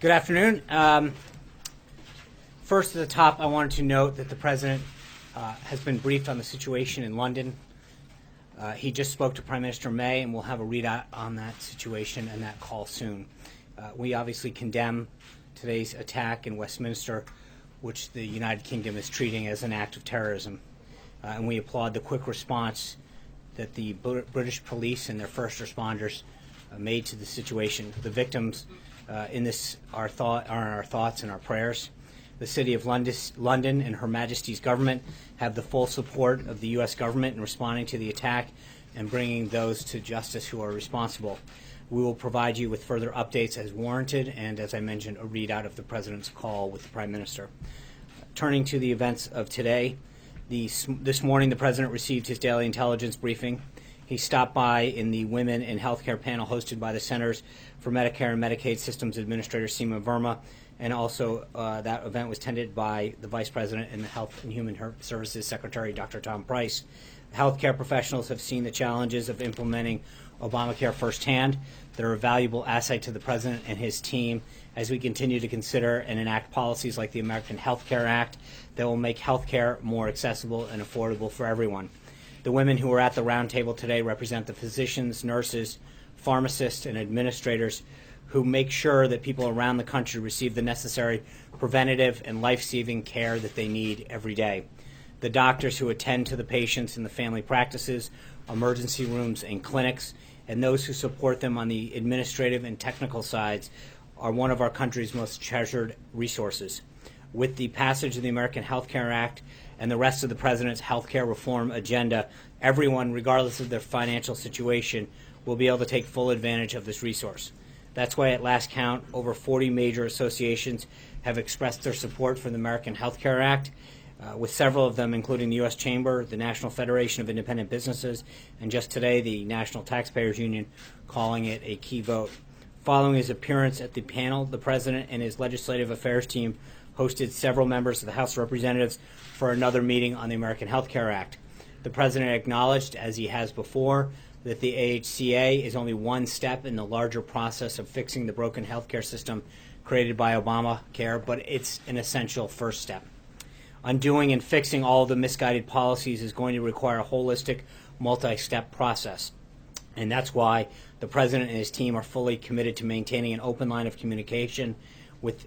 Good afternoon. First at the top, I wanted to note that the President has been briefed on the situation in London. He just spoke to Prime Minister May, and we'll have a readout on that situation and that call soon. We obviously condemn today's attack in Westminster, which the United Kingdom is treating as an act of terrorism. And we applaud the quick response that the British police and their first responders made to the situation. The victims in this are in our thoughts and our prayers. The City of London and Her Majesty's government have the full support of the U.S. government in responding to the attack and bringing those to justice who are responsible. We will provide you with further updates as warranted and, as I mentioned, a readout of the President's call with the Prime Minister. Turning to the events of today, this morning the President received his daily intelligence briefing. He stopped by in the Women in Healthcare panel hosted by the Centers for Medicare and Medicaid Systems Administrator Seema Verma, and also that event was attended by the Vice President and the Health and Human Services Secretary, Dr. Tom Price. Healthcare professionals have seen the challenges of implementing Obamacare firsthand. They're a valuable asset to the President and his team as we continue to consider and enact policies like the American Health Care Act that will make healthcare more accessible and affordable for everyone. The women who are at the roundtable today represent the physicians, nurses, pharmacists, and administrators who make sure that people around the country receive the necessary preventative and life-saving care that they need every day. The doctors who attend to the patients in the family practices, emergency rooms, and clinics, and those who support them on the administrative and technical sides are one of our country's most treasured resources. With the passage of the American Health Care Act and the rest of the President's health care reform agenda, everyone, regardless of their financial situation, will be able to take full advantage of this resource. That's why at last count, over 40 major associations have expressed their support for the American Health Care Act, with several of them, including the U.S. Chamber, the National Federation of Independent Businesses, and just today, the National Taxpayers Union, calling it a key vote. Following his appearance at the panel, the President and his Legislative Affairs team hosted several members of the House of Representatives for another meeting on the American Health Care Act. The President acknowledged, as he has before, that the AHCA is only one step in the larger process of fixing the broken health care system created by Obamacare, but it's an essential first step. Undoing and fixing all of the misguided policies is going to require a holistic, multi-step process. And that's why the President and his team are fully committed to maintaining an open line of communication with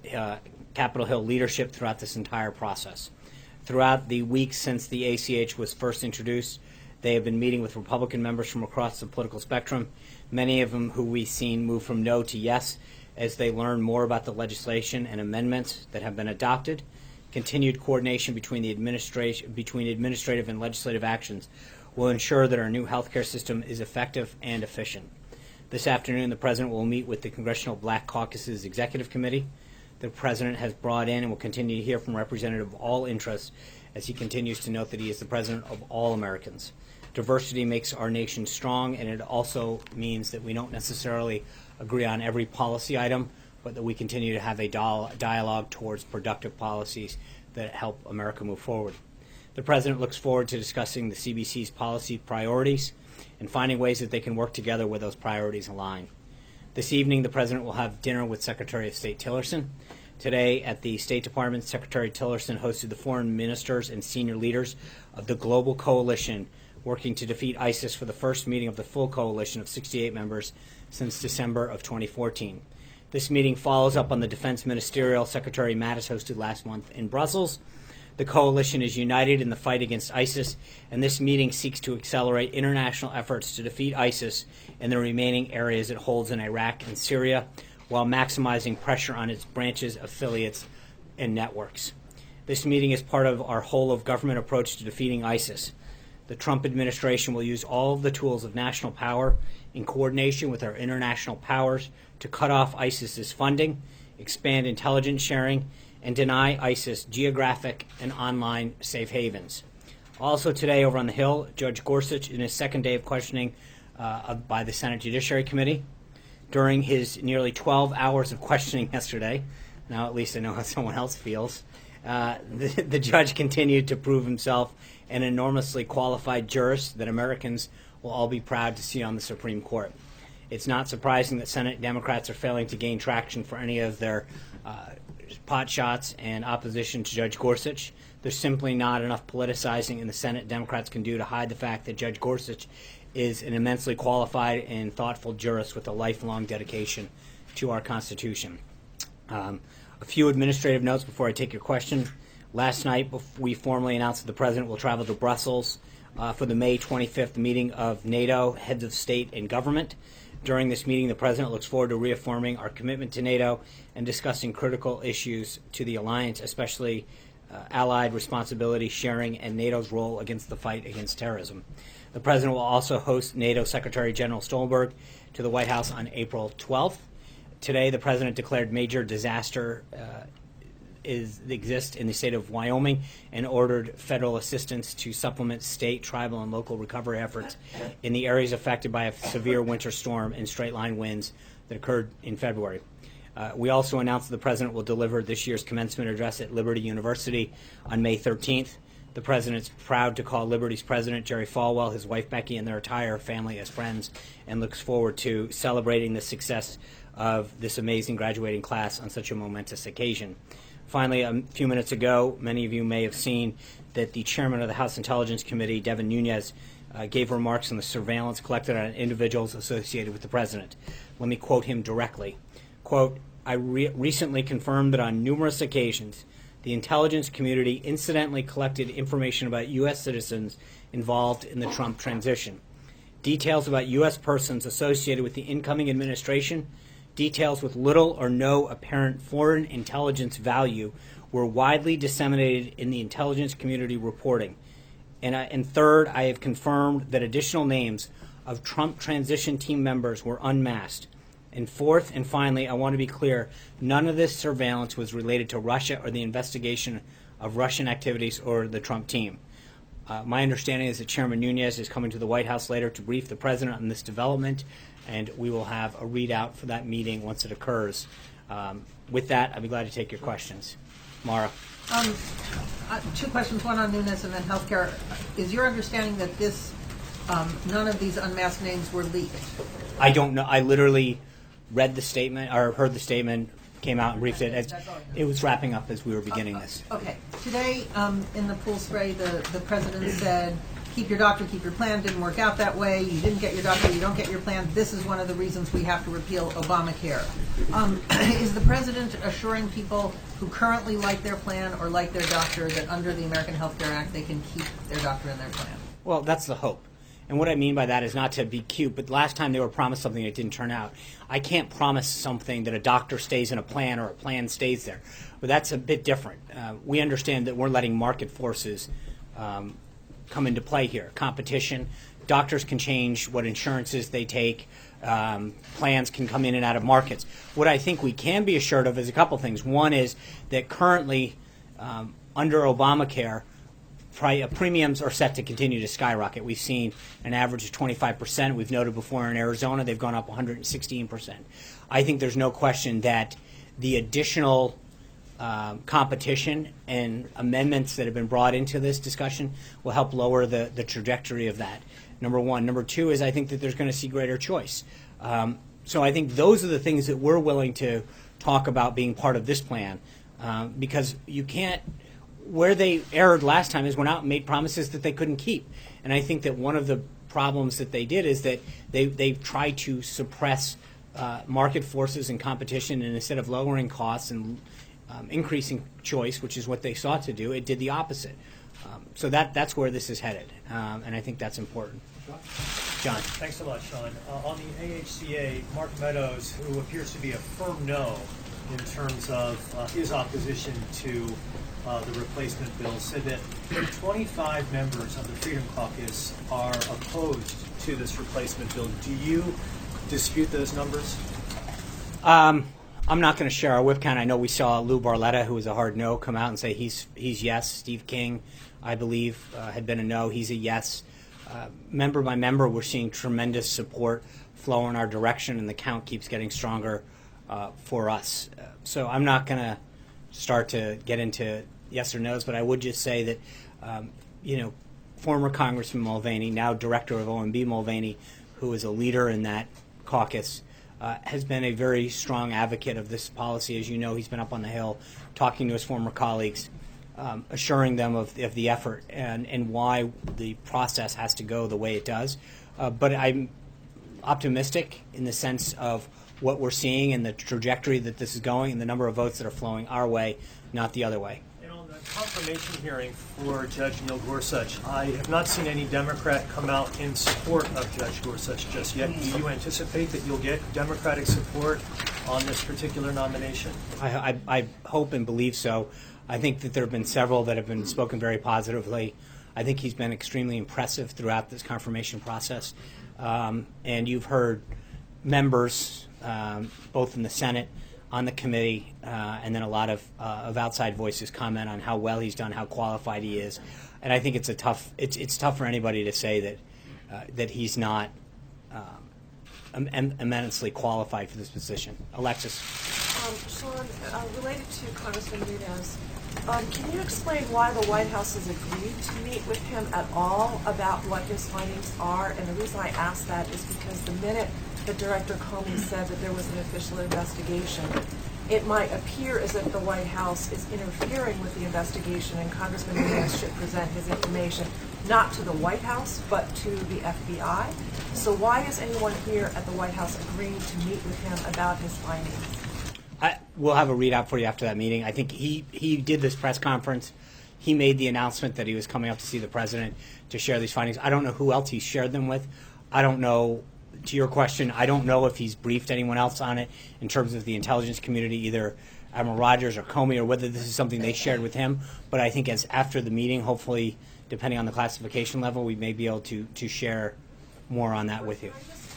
Capitol Hill leadership throughout this entire process. Throughout the weeks since the ACH was first introduced, they have been meeting with Republican members from across the political spectrum, many of them who we've seen move from no to yes as they learn more about the legislation and amendments that have been adopted. Continued coordination between administrative and legislative actions will ensure that our new healthcare system is effective and efficient. This afternoon, the President will meet with the Congressional Black Caucus's Executive Committee. The President has brought in and will continue to hear from representatives of all interests as he continues to note that he is the President of all Americans. Diversity makes our nation strong, and it also means that we don't necessarily agree on every policy item, but that we continue to have a dialogue towards productive policies that help America move forward. The President looks forward to discussing the CBC's policy priorities and finding ways that they can work together where those priorities align. This evening, the President will have dinner with Secretary of State Tillerson. Today, at the State Department, Secretary Tillerson hosted the foreign ministers and senior leaders of the Global Coalition working to defeat ISIS for the first meeting of the full coalition of 68 members since December of 2014. This meeting follows up on the Defense Ministerial Secretary Mattis hosted last month in Brussels. The coalition is united in the fight against ISIS, and this meeting seeks to accelerate international efforts to defeat ISIS in the remaining areas it holds in Iraq and Syria, while maximizing pressure on its branches, affiliates, and networks. This meeting is part of our whole-of-government approach to defeating ISIS. The Trump administration will use all of the tools of national power in coordination with our international powers to cut off ISIS's funding, expand intelligence sharing, and deny ISIS geographic and online safe havens. Also today over on the Hill, Judge Gorsuch, in his second day of questioning by the Senate Judiciary Committee, during his nearly 12 hours of questioning yesterday, now at least I know how someone else feels, the judge continued to prove himself an enormously qualified jurist that Americans will all be proud to see on the Supreme Court. It's not surprising that Senate Democrats are failing to gain traction for any of their pot shots and opposition to Judge Gorsuch. There's simply not enough politicizing in the Senate Democrats can do to hide the fact that Judge Gorsuch is an immensely qualified and thoughtful jurist with a lifelong dedication to our Constitution. A few administrative notes before I take your question. Last night, we formally announced that the President will travel to Brussels for the May 25th meeting of NATO heads of state and government. During this meeting, the President looks forward to reaffirming our commitment to NATO and discussing critical issues to the alliance, especially Allied responsibility sharing and NATO's role against the fight against terrorism. The President will also host NATO Secretary General Stoltenberg to the White House on April 12th. Today, the President declared major disaster exists in the state of Wyoming and ordered federal assistance to supplement state, tribal, and local recovery efforts in the areas affected by a severe winter storm and straight-line winds that occurred in February. We also announced that the President will deliver this year's commencement address at Liberty University on May 13th. The President is proud to call Liberty's President, Jerry Falwell, his wife Becky, and their entire family as friends, and looks forward to celebrating the success of this amazing graduating class on such a momentous occasion. Finally, a few minutes ago, many of you may have seen that the chairman of the House Intelligence Committee, Devin Nunes, gave remarks on the surveillance collected on individuals associated with the President. Let me quote him directly. Quote, I recently confirmed that on numerous occasions, the intelligence community incidentally collected information about U.S. citizens involved in the Trump transition. Details about U.S. persons associated with the incoming administration, details with little or no apparent foreign intelligence value, were widely disseminated in the intelligence community reporting. And third, I have confirmed that additional names of Trump transition team members were unmasked. And fourth, and finally, I want to be clear, none of this surveillance was related to Russia or the investigation of Russian activities or the Trump team. My understanding is that Chairman Nunes is coming to the White House later to brief the President on this development, and we will have a readout for that meeting once it occurs. With that, I'd be glad to take your questions. Mara. Two questions, one on Nunes and then healthcare. Is your understanding that none of these unmasked names were leaked? I don't know. I literally read the statement or heard the statement, came out and briefed it. It was wrapping up as we were beginning this. Okay. Today, in the pool spray, the President said, keep your doctor, keep your plan. Didn't work out that way. You didn't get your doctor, you don't get your plan. This is one of the reasons we have to repeal Obamacare. Is the President assuring people who currently like their plan or like their doctor that under the American Health Care Act they can keep their doctor and their plan? Well, that's the hope. And what I mean by that is not to be cute, but last time they were promised something that didn't turn out. I can't promise something that a doctor stays in a plan or a plan stays there. But that's a bit different. We understand that we're letting market forces come into play here. Competition. Doctors can change what insurances they take. Plans can come in and out of markets. What I think we can be assured of is a couple things. One is that currently, under Obamacare, premiums are set to continue to skyrocket. We've seen an average of 25%. We've noted before in Arizona they've gone up 116%. I think there's no question that the additional competition and amendments that have been brought into this discussion will help lower the trajectory of that, number one. Number two is I think that there's going to see greater choice. So I think those are the things that we're willing to talk about being part of this plan, because you can't. Where they erred last time is went out and made promises that they couldn't keep. And I think that one of the problems that they did is that they tried to suppress market forces and competition, and instead of lowering costs and increasing choice, which is what they sought to do, it did the opposite. So that's where this is headed, and I think that's important. John. Thanks so much, Sean. On the AHCA, Mark Meadows, who appears to be a firm no in terms of his opposition to the replacement bill, said that 25 members of the Freedom Caucus are opposed to this replacement bill. Do you dispute those numbers? I'm not going to share our whip count. I know we saw Lou Barletta, who was a hard no, come out and say he's yes. Steve King, I believe, had been a no. He's a yes. Member by member, we're seeing tremendous support flow in our direction, and the count keeps getting stronger for us. So I'm not going to start to get into yes or no's, but I would just say that, former Congressman Mulvaney, now director of OMB Mulvaney, who is a leader in that caucus, has been a very strong advocate of this policy. As you know, he's been up on the Hill talking to his former colleagues, assuring them of the effort and why the process has to go the way it does. But I'm optimistic in the sense of what we're seeing and the trajectory that this is going and the number of votes that are flowing our way, not the other way. And on the confirmation hearing for Judge Neil Gorsuch, I have not seen any Democrat come out in support of Judge Gorsuch just yet. Do you anticipate that you'll get Democratic support on this particular nomination? I hope and believe so. I think that there have been several that have been spoken very positively. I think he's been extremely impressive throughout this confirmation process. And you've heard members, both in the Senate, on the committee, and then a lot of outside voices comment on how well he's done, how qualified he is. And I think it's tough for anybody to say that he's not immensely qualified for this position. Alexis. Sean, related to Congressman Nunez, can you explain why the White House has agreed to meet with him at all about what his findings are? And the reason I ask that is because the minute that Director Comey said that there was an official investigation, it might appear as if the White House is interfering with the investigation, and Congressman Nunez should present his information not to the White House, but to the FBI. So why is anyone here at the White House agreeing to meet with him about his findings? We'll have a readout for you after that meeting. I think he did this press conference. He made the announcement that he was coming up to see the president to share these findings. I don't know who else he shared them with. I don't know, to your question, I don't know if he's briefed anyone else on it in terms of the intelligence community, either Admiral Rogers or Comey, or whether this is something they shared with him. But I think as after the meeting, hopefully, depending on the classification level, we may be able to share more on that with you.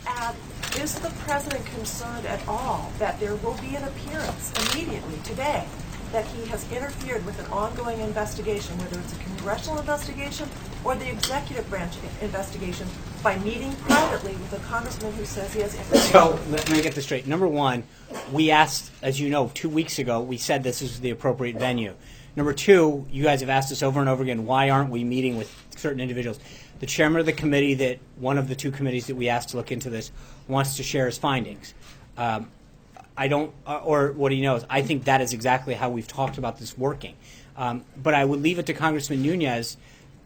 Add, is the president concerned at all that there will be an appearance immediately today that he has interfered with an ongoing investigation, whether it's a congressional investigation or the executive branch investigation, by meeting privately with a congressman who says he has information? So let me get this straight. Number one, we asked, as you know, 2 weeks ago, we said this is the appropriate venue. Number two, you guys have asked us over and over again, why aren't we meeting with certain individuals? The chairman of the committee, that one of the two committees that we asked to look into this, wants to share his findings. I don't, or what he knows. I think that is exactly how we've talked about this working. But I would leave it to Congressman Nunez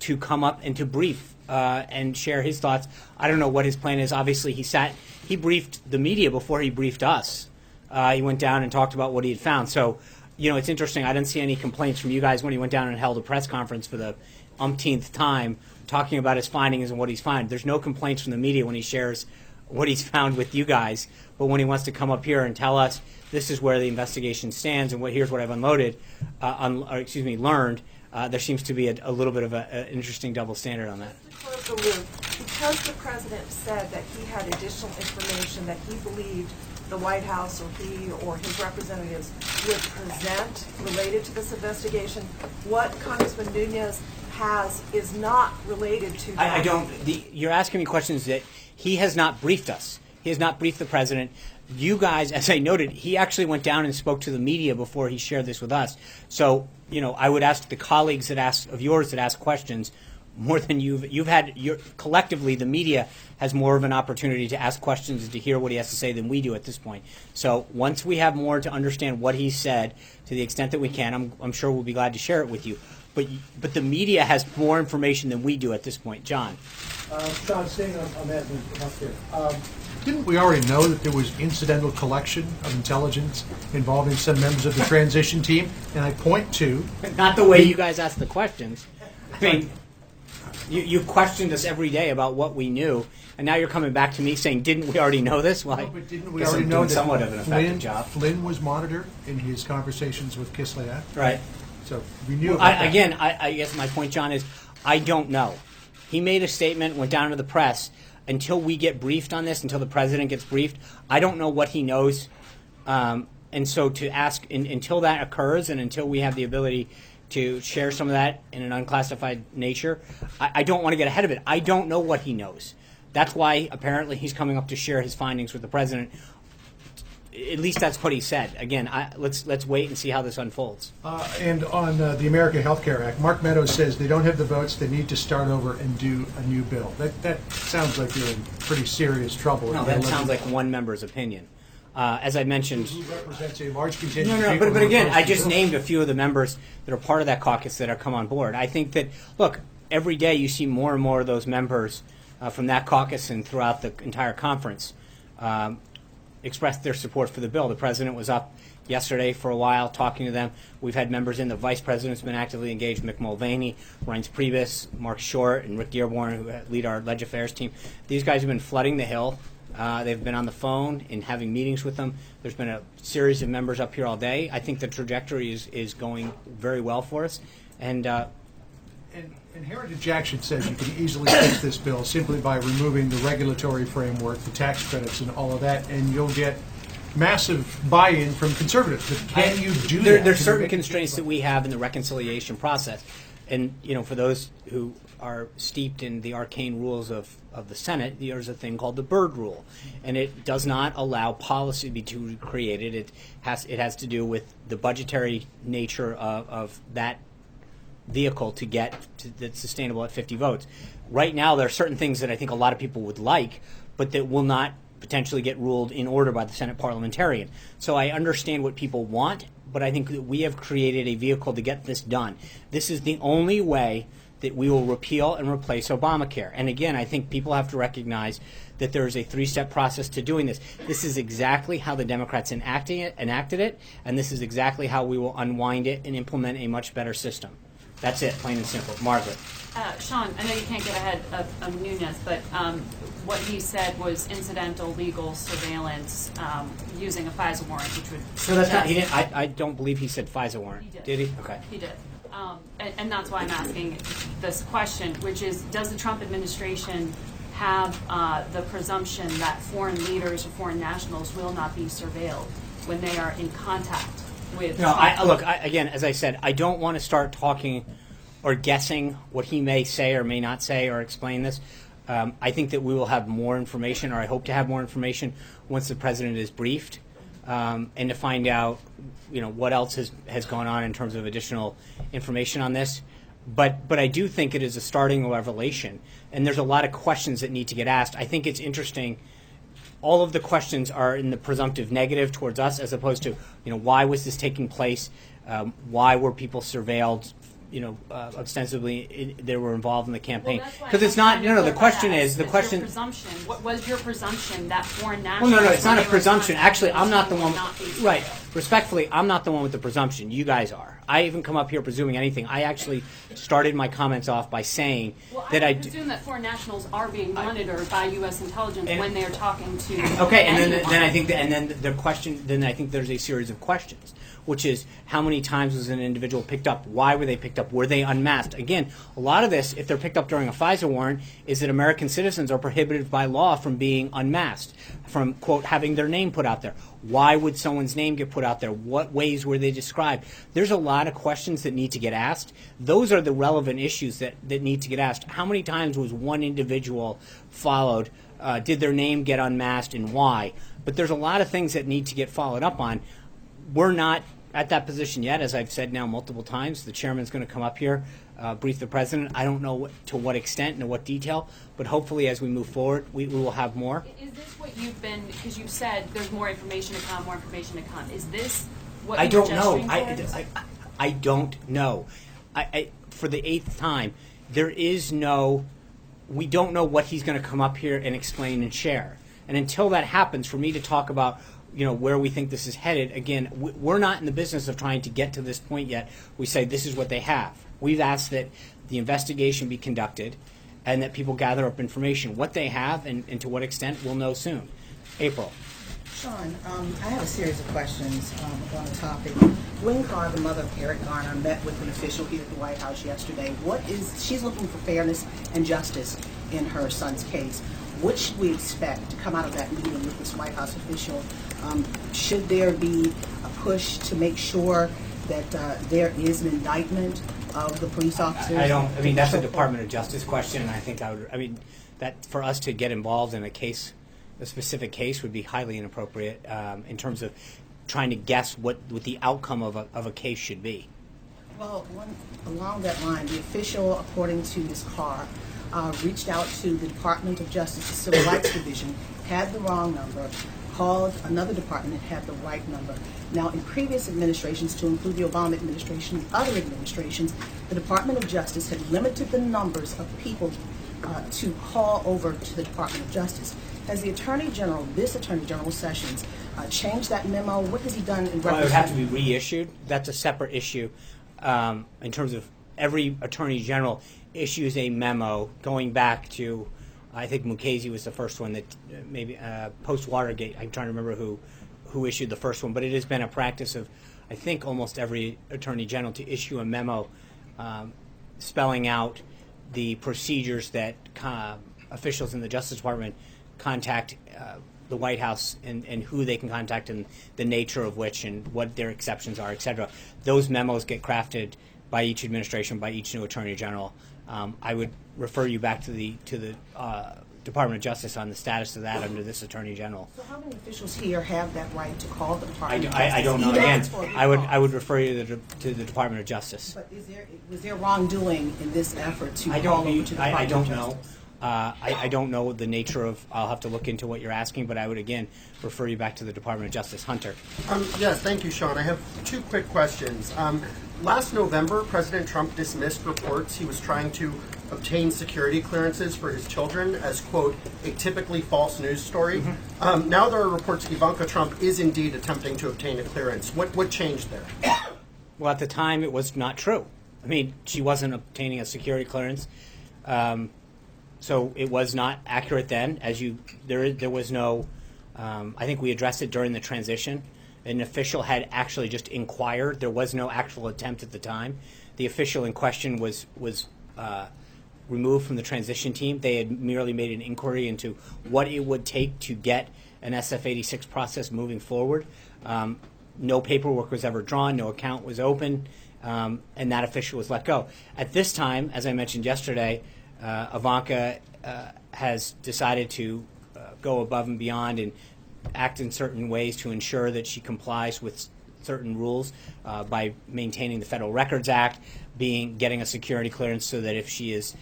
to come up and to brief and share his thoughts. I don't know what his plan is. Obviously, he briefed the media before he briefed us. He went down and talked about what he had found. So, you know, it's interesting. I didn't see any complaints from you guys when he went down and held a press conference for the umpteenth time talking about his findings and what he's found. There's no complaints from the media when he shares what he's found with you guys. But when he wants to come up here and tell us this is where the investigation stands and here's what I've learned, there seems to be a little bit of an interesting double standard on that. To close the loop, because the president said that he had additional information that he believed the White House or he or his representatives would present related to this investigation, what Congressman Nunez has is not related to that. You're asking me questions that he has not briefed us. He has not briefed the president. You guys, as I noted, he actually went down and spoke to the media before he shared this with us. So, you know, I would ask the colleagues that ask questions more than collectively, the media has more of an opportunity to ask questions and to hear what he has to say than we do at this point. So once we have more to understand what he said, to the extent that we can, I'm sure we'll be glad to share it with you. But the media has more information than we do at this point. John. Sean, staying on that up there. Didn't we already know that there was incidental collection of intelligence involving some members of the transition team? And I point to... Not the way you guys ask the questions. I mean, you questioned us every day about what we knew, and now you're coming back to me saying, didn't we already know this? Well, No, but didn't we guess already I'm know doing that somewhat of an effective job. Flynn was monitored in his conversations with Kislyak? Right. So we knew about that. I guess my point, John, is I don't know. He made a statement, went down to the press. Until we get briefed on this, until the president gets briefed, I don't know what he knows. And so to ask, until that occurs and until we have the ability to share some of that in an unclassified nature, I don't want to get ahead of it. I don't know what he knows. That's why apparently he's coming up to share his findings with the president at least that's what he said. Again, let's wait and see how this unfolds. And on the American Health Care Act, Mark Meadows says they don't have the votes, they need to start over and do a new bill. That sounds like you're in pretty serious trouble. No, that sounds like one member's opinion. As I mentioned, Who represents a large contingent of no, people but who again, oppose I the just bill. named a few of the members that are part of that caucus that have come on board. I think that, look, every day you see more and more of those members from that caucus and throughout the entire conference expressed their support for the bill. The president was up yesterday for a while talking to them. We've had members in. The vice president's been actively engaged. Mick Mulvaney, Reince Priebus, Mark Short, and Rick Dearborn, who lead our Leg Affairs team. These guys have been flooding the Hill. They've been on the phone and having meetings with them. There's been a series of members up here all day. I think the trajectory is going very well for us. And And Heritage Action says you can easily fix this bill simply by removing the regulatory framework, the tax credits, and all of that, and you'll get massive buy-in from conservatives. But can you do that? There's Can you certain make- constraints that we have in the reconciliation process. And, for those who are steeped in the arcane rules of the Senate, there's a thing called the Byrd Rule. And it does not allow policy to be created. It has to do with the budgetary nature of that vehicle to get that's sustainable at 50 votes. Right now, there are certain things that I think a lot of people would like, but that will not potentially get ruled in order by the Senate parliamentarian. So I understand what people want, but I think that we have created a vehicle to get this done. This is the only way that we will repeal and replace Obamacare. And again, I think people have to recognize that there is a three-step process to doing this. This is exactly how the Democrats enacted it, and this is exactly how we will unwind it and implement a much better system. That's it, plain and simple. Margaret. Sean, I know you can't get ahead of Nunes, but what he said was incidental legal surveillance using a FISA warrant, which would So that's not, suggest- I don't believe he said FISA warrant. He did. Did he? Okay. He did. And that's why I'm asking this question, which is, does the Trump administration have the presumption that foreign leaders or foreign nationals will not be surveilled when they are in contact with No, Trump? again, as I said, I don't want to start talking or guessing what he may say or may not say or explain this. I think that we will have more information, or I hope to have more information once the president is briefed, and to find out, what else has gone on in terms of additional information on this. But I do think it is a starting revelation, and there's a lot of questions that need to get asked. I think it's interesting. All of the questions are in the presumptive negative towards us, as opposed to, why was this taking place? Why were people surveilled? Ostensibly they were involved in the campaign. Because it's not. No. The question is the question. Presumption. What was your presumption that foreign Well, nationals? no. It's not when a they were presumption. in contact Actually, I'm not the will one. not be Right. surveilled? Respectfully, I'm not the one with the presumption. You guys are. I even come up here presuming anything. I actually started my comments off by saying Well, that I I. presume that foreign nationals are being monitored by U.S. intelligence And- when they are talking to. Okay, and anyone. then I think the question. Then I think there's a series of questions, which is how many times was an individual picked up? Why were they picked up? Were they unmasked? Again, a lot of this, if they're picked up during a FISA warrant, is that American citizens are prohibited by law from being unmasked, from, quote, having their name put out there. Why would someone's name get put out there? What ways were they described? There's a lot of questions that need to get asked. Those are the relevant issues that need to get asked. How many times was one individual followed? Did their name get unmasked, and why? But there's a lot of things that need to get followed up on. We're not at that position yet, as I've said now multiple times. The chairman's going to come up here, brief the president. I don't know to what extent and to what detail, but hopefully as we move forward, we will have more. Is this what you've been? Because you've said there's more information to come. More information to come. Is this what I you're don't know. gesturing towards? I don't know. For the 8th time, there is no. We don't know what he's going to come up here and explain and share. And until that happens, for me to talk about where we think this is headed, again, we're not in the business of trying to get to this point yet. We say this is what they have. We've asked that the investigation be conducted and that people gather up information. What they have and to what extent, we'll know soon. April. Sean, I have a series of questions on the topic. Gwen Carr, the mother of Eric Garner, met with an official here at the White House yesterday. She's looking for fairness and justice in her son's case. What should we expect to come out of that meeting with this White House official? Should there be a push to make sure that there is an indictment of the police officers? I mean, that's a Department of Justice question, and I think that for us to get involved in a case a specific case would be highly inappropriate in terms of trying to guess what the outcome of a case should be. Well, along that line, the official, according to Ms. Carr, reached out to the Department of Justice, the Civil Rights Division, had the wrong number, called another department that had the right number. Now, in previous administrations, to include the Obama administration and other administrations, the Department of Justice had limited the numbers of people to call over to the Department of Justice. Has the Attorney General, this Attorney General Sessions, changed that memo? What has he done in Well, it would have to be representing? reissued. That's a separate issue in terms of every Attorney General issues a memo going back to, I think Mukasey was the first one that maybe post-Watergate. I'm trying to remember who issued the first one, but it has been a practice of, I think, almost every Attorney General to issue a memo spelling out the procedures that officials in the Justice Department contact the White House and who they can contact and the nature of which and what their exceptions are, et cetera. Those memos get crafted by each administration, by each new Attorney General. I would refer you back to the Department of Justice on the status of that under this Attorney General. So how many officials here have that right to call the Department of I Justice? don't know. Even Again, if it's for a I recall? would refer you to the Department of Justice. But was there wrongdoing in this effort to I call don't. over to the I Department don't of know. Justice? I don't know the nature of. I'll have to look into what you're asking, but I would again refer you back to the Department of Justice. Hunter. Yes, thank you, Sean. I have two quick questions. Last November, President Trump dismissed reports he was trying to obtain security clearances for his children as, quote, a typically false news story. Now there are reports Ivanka Trump is indeed attempting to obtain a clearance. What changed there? Well, at the time, it was not true. I mean, she wasn't obtaining a security clearance, so it was not accurate then. There was no. I think we addressed it during the transition. An official had actually just inquired. There was no actual attempt at the time. The official in question was removed from the transition team. They had merely made an inquiry into what it would take to get an SF-86 process moving forward. No paperwork was ever drawn, no account was open, and that official was let go. At this time, as I mentioned yesterday, Ivanka has decided to go above and beyond and act in certain ways to ensure that she complies with certain rules by maintaining the Federal Records Act, getting a security clearance so that if she is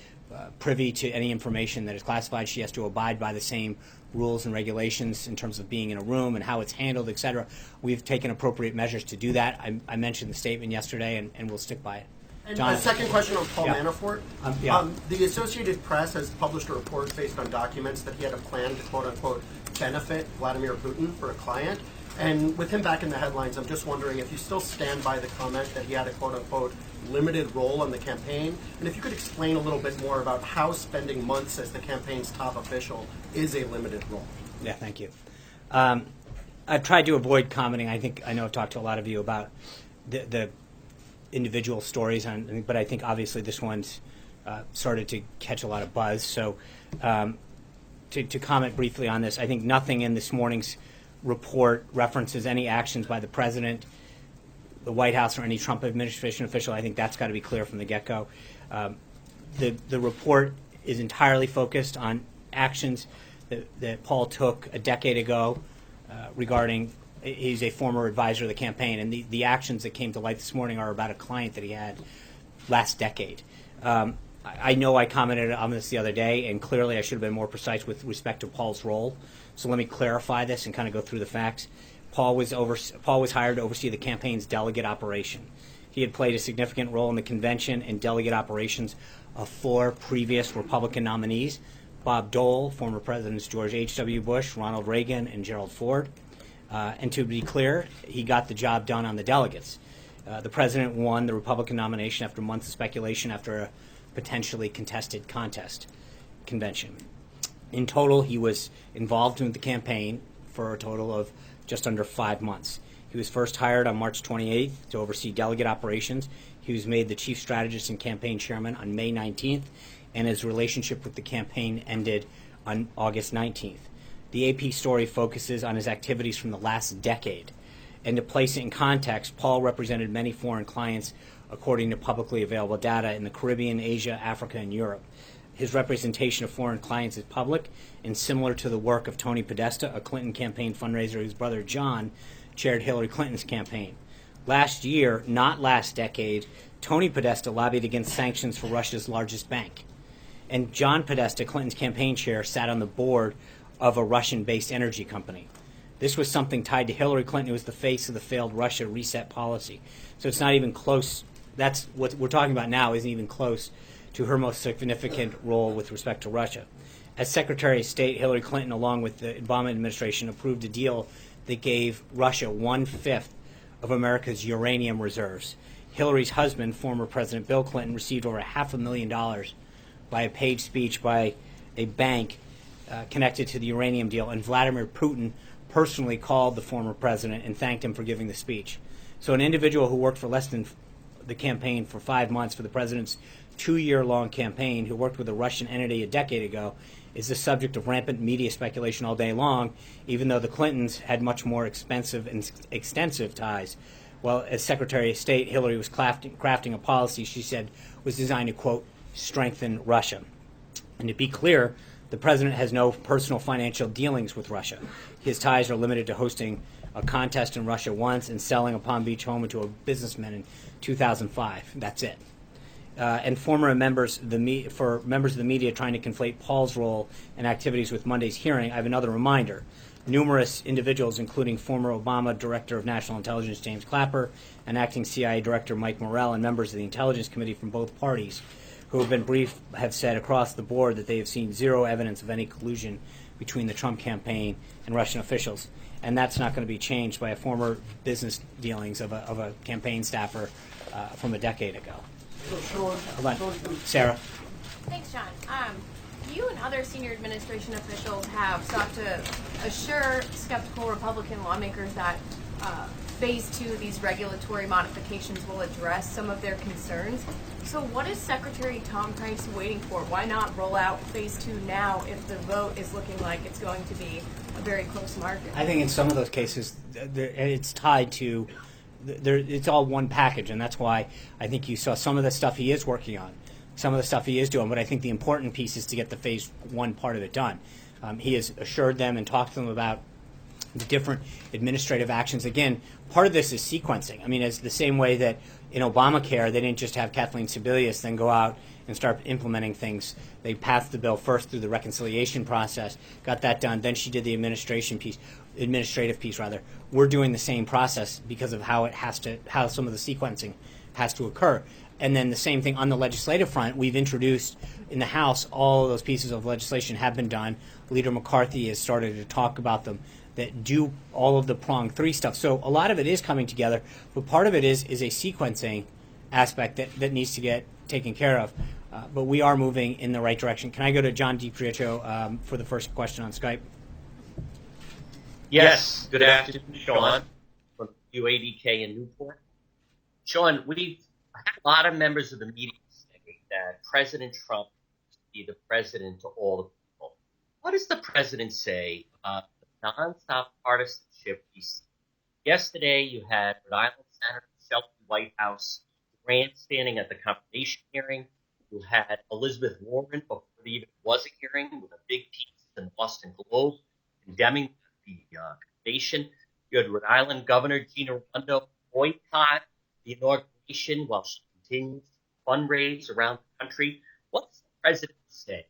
privy to any information that is classified, she has to abide by the same rules and regulations in terms of being in a room and how it's handled, et cetera. We've taken appropriate measures to do that. I mentioned the statement yesterday, and we'll stick by it. And John. a second question on Paul Yeah. Manafort. Yeah. The Associated Press has published a report based on documents that he had a plan to, quote unquote, benefit Vladimir Putin for a client. And with him back in the headlines, I'm just wondering if you still stand by the comment that he had a, quote unquote, limited role in the campaign. And if you could explain a little bit more about how spending months as the campaign's top official is a limited role. Yeah, thank you. I've tried to avoid commenting. I know I've talked to a lot of you about the individual stories, but I think obviously this one's started to catch a lot of buzz. So to comment briefly on this, I think nothing in this morning's report references any actions by the president, the White House, or any Trump administration official. I think that's got to be clear from the get-go. The report is entirely focused on actions that Paul took a decade ago regarding. He's a former advisor of the campaign, and the actions that came to light this morning are about a client that he had last decade. I know I commented on this the other day, and clearly I should have been more precise with respect to Paul's role. So let me clarify this and kind of go through the facts. Paul was hired to oversee the campaign's delegate operation. He had played a significant role in the convention and delegate operations of 4 previous Republican nominees: Bob Dole, former Presidents George H.W. Bush, Ronald Reagan, and Gerald Ford. And to be clear, he got the job done on the delegates. The president won the Republican nomination after months of speculation after a potentially contested convention. In total, he was involved in the campaign for a total of just under 5 months. He was first hired on March 28th to oversee delegate operations. He was made the chief strategist and campaign chairman on May 19th, and his relationship with the campaign ended on August 19th. The AP story focuses on his activities from the last decade. And to place it in context, Paul represented many foreign clients according to publicly available data in the Caribbean, Asia, Africa, and Europe. His representation of foreign clients is public and similar to the work of Tony Podesta, a Clinton campaign fundraiser whose brother John chaired Hillary Clinton's campaign. Last year, not last decade, Tony Podesta lobbied against sanctions for Russia's largest bank. And John Podesta, Clinton's campaign chair, sat on the board of a Russian-based energy company. This was something tied to Hillary Clinton, who was the face of the failed Russia reset policy. So it's not even close. That's what we're talking about now isn't even close to her most significant role with respect to Russia. As Secretary of State, Hillary Clinton, along with the Obama administration, approved a deal that gave Russia 1/5 of America's uranium reserves. Hillary's husband, former President Bill Clinton, received over $500,000 by a paid speech by a bank connected to the uranium deal, and Vladimir Putin personally called the former president and thanked him for giving the speech. So an individual who worked for less than the campaign for 5 months for the president's 2-year-long campaign, who worked with a Russian entity a decade ago, is the subject of rampant media speculation all day long, even though the Clintons had much more expensive and extensive ties. Well, as Secretary of State, Hillary was crafting a policy she said was designed to, quote, strengthen Russia. And to be clear, the president has no personal financial dealings with Russia. His ties are limited to hosting a contest in Russia once and selling a Palm Beach home to a businessman in 2005. That's it. And former members of the media trying to conflate Paul's role and activities with Monday's hearing, I have another reminder. Numerous individuals, including former Obama Director of National Intelligence James Clapper and acting CIA Director Mike Morrell, and members of the Intelligence Committee from both parties who have been briefed have said across the board that they have seen zero evidence of any collusion between the Trump campaign and Russian officials. And that's not going to be changed by a former business dealings of a campaign staffer from a decade ago. Hold on. Sarah. Thanks, John. You and other senior administration officials have sought to assure skeptical Republican lawmakers that Phase 2 of these regulatory modifications will address some of their concerns. So what is Secretary Tom Price waiting for? Why not roll out Phase 2 now if the vote is looking like it's going to be a very close margin? I think in some of those cases, it's tied to, it's all one package, and that's why I think you saw some of the stuff he is working on, some of the stuff he is doing, but I think the important piece is to get the Phase 1 part of it done. He has assured them and talked to them about the different administrative actions. Again, part of this is sequencing. I mean, it's the same way that in Obamacare, they didn't just have Kathleen Sebelius then go out and start implementing things. They passed the bill first through the reconciliation process, got that done, then she did the administrative piece. We're doing the same process because of how some of the sequencing has to occur. And then the same thing on the legislative front. We've introduced in the House, all of those pieces of legislation have been done. Leader McCarthy has started to talk about them, that do all of the prong 3 stuff. So a lot of it is coming together, but part of it is a sequencing aspect that needs to get taken care of. But we are moving in the right direction. Can I go to John DiPietro for the first question on Skype? Yes. Good afternoon, Sean, from UADK in Newport. Sean, we've had a lot of members of the media say that President Trump is to be the president to all the people. What does the president say about the nonstop partisanship we see? Yesterday, you had Rhode Island Senator Shelby Whitehouse grandstanding at the confirmation hearing. You had Elizabeth Warren, before there even was a hearing, with a big piece in the Boston Globe condemning the confirmation. You had Rhode Island Governor Gina Raimondo boycott the inauguration while she continues to fundraise around the country. What does the president say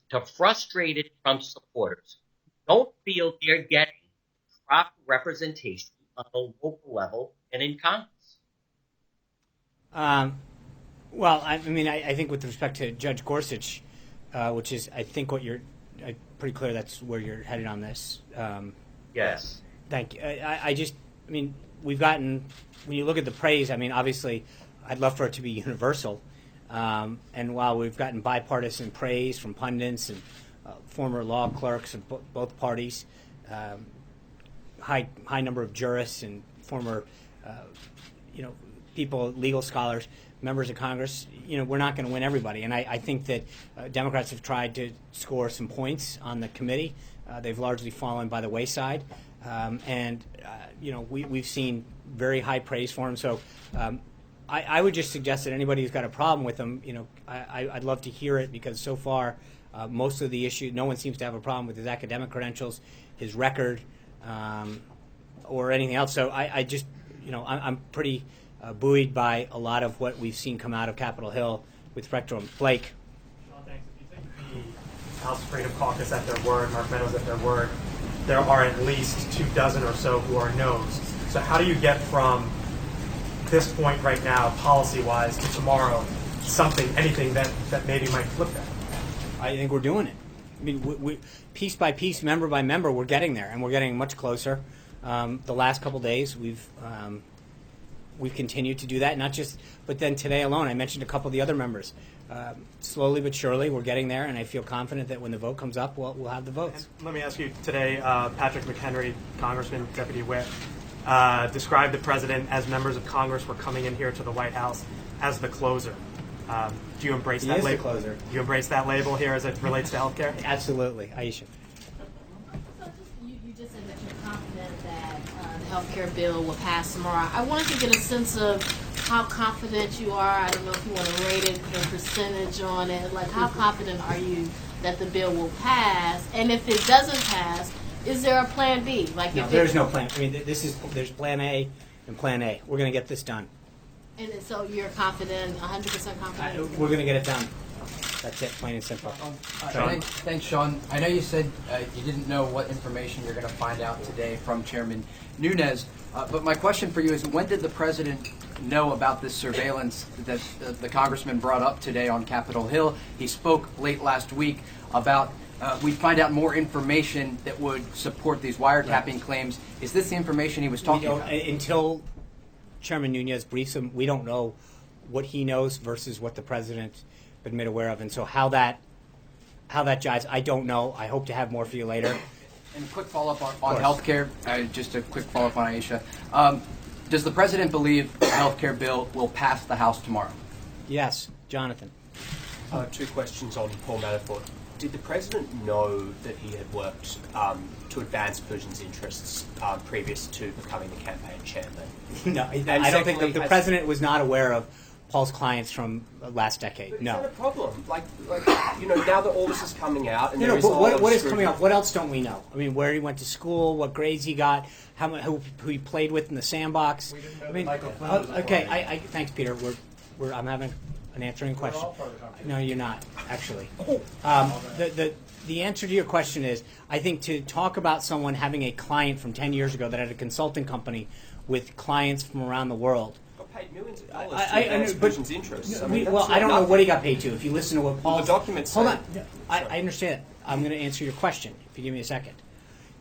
to frustrated Trump supporters who don't feel they're getting proper representation on the local level and in Congress? Well, I mean, I think with respect to Judge Gorsuch, which is, I think, what you're pretty clear that's where you're headed on this. Yes. Thank you. I mean, we've gotten, when you look at the praise, I mean, obviously, I'd love for it to be universal. And while we've gotten bipartisan praise from pundits and former law clerks of both parties, high number of jurists and former, people, legal scholars, members of Congress, we're not going to win everybody. And I think that Democrats have tried to score some points on the committee. They've largely fallen by the wayside. We've seen very high praise for him. So I would just suggest that anybody who's got a problem with him, I'd love to hear it, because so far, most of the issue, no one seems to have a problem with his academic credentials, his record, or anything else. So I just, I'm pretty buoyed by a lot of what we've seen come out of Capitol Hill with Rector Blake. Sean, thanks. If you take the House Freedom Caucus at their word, Mark Meadows at their word, there are at least 24 or so who are no's. So how do you get from this point right now, policy-wise, to tomorrow, anything that maybe might flip that? I think we're doing it. I mean, we piece by piece, member by member, we're getting there, and we're getting much closer. The last couple days, we've continued to do that, but then today alone, I mentioned a couple of the other members. Slowly but surely, we're getting there, and I feel confident that when the vote comes up, we'll have the votes. And let me ask you today, Patrick McHenry, Congressman, Deputy Whip, described the president as members of Congress were coming in here to the White House as the closer. Do you embrace that label? He is the closer. Do you embrace that label here as it relates to healthcare? Absolutely. Aisha. So you just said that you're confident that the healthcare bill will pass tomorrow. I wanted to get a sense of how confident you are. I don't know if you want to rate it, put a percentage on it. Like, how confident are you that the bill will pass? And if it doesn't pass, is there a plan B? No, there's no plan. I mean, there's plan A and plan A. We're going to get this done. And so you're confident, 100% confident? We're going to get it done. That's it, plain and simple. Thanks, Sean. I know you said you didn't know what information you're going to find out today from Chairman Nunes, but my question for you is, when did the president know about this surveillance that the congressman brought up today on Capitol Hill? He spoke late last week about we'd find out more information that would support these wiretapping claims. Is this the information he was talking about? Until Chairman Nunes briefs him, we don't know what he knows versus what the president been made aware of, and so how that jives, I don't know. I hope to have more for you later. And a quick follow-up on healthcare. Just a quick follow-up on Aisha. Does the president believe the healthcare bill will pass the House tomorrow? Yes, Jonathan. 2 questions on Paul Manafort. Did the president know that he had worked to advance Putin's interests previous to becoming the campaign chairman? No, I don't think the president was not aware of Paul's clients from last decade. But No. is that a problem? Like now that all this is coming out, and there is But a lot of what is scrutiny. coming up? What else don't we know? I mean, where he went to school, what grades he got, who he played with in the sandbox. We didn't know that Michael Flynn was okay. Thanks, Peter. I'm having an answering question. all part of the conversation. No, you're not actually. The answer to your question is, I think to talk about someone having a client from 10 years ago that had a consulting company with clients from around the world. Got paid millions of dollars to advance Putin's interests. I mean, I don't know what he got paid to. If you listen to what Paul, the documents hold say- on, I understand. I'm going to answer your question if you give me a second.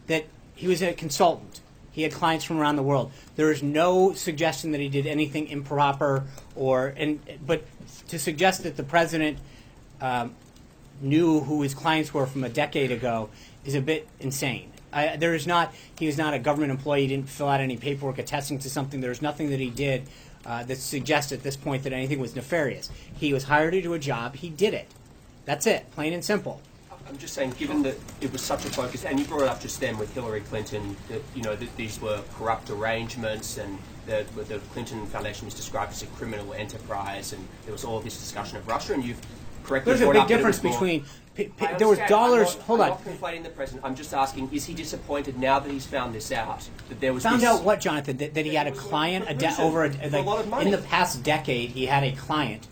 That he was a consultant. He had clients from around the world. There is no suggestion that he did anything improper but to suggest that the president knew who his clients were from a decade ago is a bit insane. He was not a government employee. He didn't fill out any paperwork attesting to something. There's nothing that he did that suggests at this point that anything was nefarious. He was hired to do a job. He did it. That's it, plain and simple. I'm just saying, given that it was such a focus, and you brought it up just then with Hillary Clinton, that these were corrupt arrangements, and the Clinton Foundation was described as a criminal enterprise, and there was all this discussion of Russia, and you've correctly There's a brought big up that it difference was more- between. I There was understand. dollars. I'm Hold not on. conflating the president. I'm just asking: is he disappointed now that he's found this out? That there was Found this, out what, Jonathan? That he had a client for a lot of money. in the past decade. He had a client,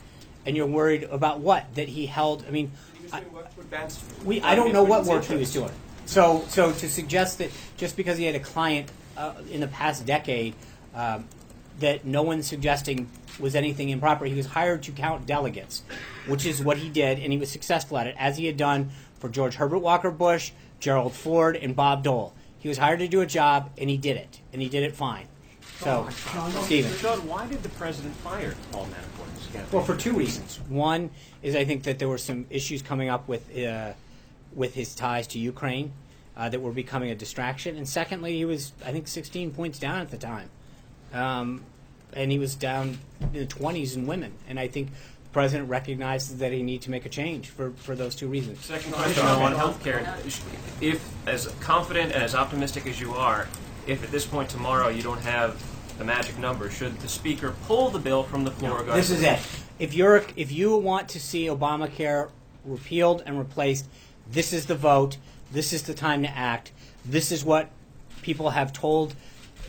and you're worried about what? That he held. I mean, He was doing work to advance I don't know what Putin's work he was interests. doing. So to suggest that just because he had a client in the past decade, that no one's suggesting was anything improper. He was hired to count delegates, which is what he did, and he was successful at it, as he had done for George Herbert Walker Bush, Gerald Ford, and Bob Dole. He was hired to do a job, and he did it, fine. So, Stephen. Sean, why did the president fire Paul Manafort? Well, for 2 reasons. One is I think that there were some issues coming up with his ties to Ukraine that were becoming a distraction. And secondly, he was, I think, 16 points down at the time. And he was down in the 20s in women. And I think the president recognizes that he needs to make a change for those 2 reasons. Second question on healthcare. If, as confident and as optimistic as you are, if at this point tomorrow you don't have the magic number, should the speaker pull the bill from the floor? This is it. If you want to see Obamacare repealed and replaced, this is the vote. This is the time to act. This is what people have told